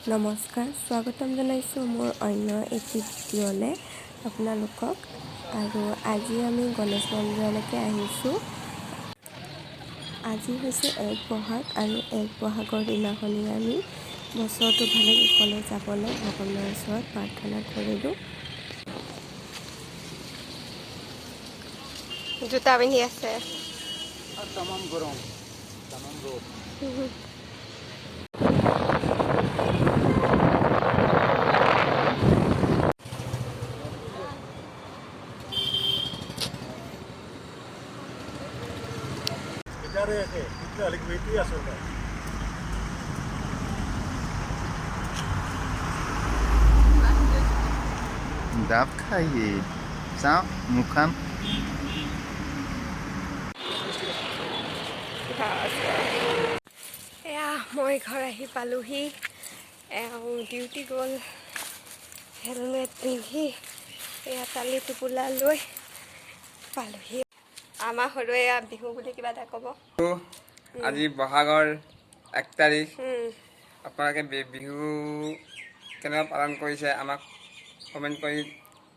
নমস্কাৰ, স্বাগতম জনাইছোঁ মোৰ অন্য এটি ভিডিঅ'লৈ আপোনালোকক। আৰু আজি আমি গণেশ মন্দিৰলৈকে আহিছোঁ। আজি হৈছে 1 বহাগ আৰু 1 বহাগৰ দিনাখনি আমি বছৰটো ভালে কুশলে যাবলৈ ভগৱানৰ ওচৰত প্ৰাৰ্থনা কৰিলোঁ। জোতা পিন্ধি আছে। তামাম গৰম, তামাম ৰ'দ। Bicara ya ke, kita alik itu ya sudah. ডাব খাইয়ে চাওঁ মুখখন এয়া মই ঘৰ আহি পালোহি। ডিউটি গ'ল, হেলমেট পিন্ধি এয়া তালি টোপোলা লৈ পালোহি। আমাৰ সৰুৱে বিহু বুলি কিবা এটা ক'ব। আজি বহাগৰ 1 তাৰিখ। আপোনালোকে বিহু কেনেকৈ পালন কৰিছে আমাক কমেণ্ট কৰি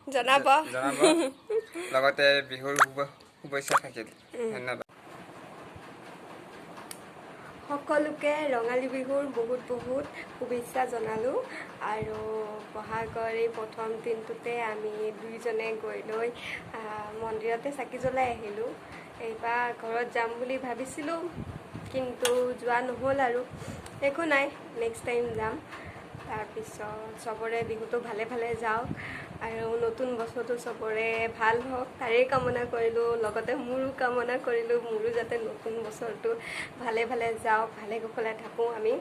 জনাব। লগতে বিহুৰ শুভেচ্ছা থাকিল। ধন্যবাদ। সকলোকে ৰঙালী বিহুৰ বহুত শুভেচ্ছা জনালোঁ। আৰু বহাগৰ এই প্ৰথম দিনটোতে আমি দুইজনে গৈ লৈ মন্দিৰতে চাকি জ্বলাই আহিলোঁ। এইবাৰ ঘৰত যাম বুলি ভাবিছিলোঁ, কিন্তু যোৱা নহ'ল আৰু। একো নাই, নেক্সট টাইম যাম। তাৰপিছত চবৰে বিহুটো ভালে ভালে যাওক আৰু নতুন বছৰটো চবৰে ভাল হওক তাৰেই কামনা কৰিলোঁ। লগতে মোৰো কামনা কৰিলোঁ, মোৰো যাতে নতুন বছৰটো ভালে ভালে যাওক, ভালে কুশলে থাকোঁ আমি।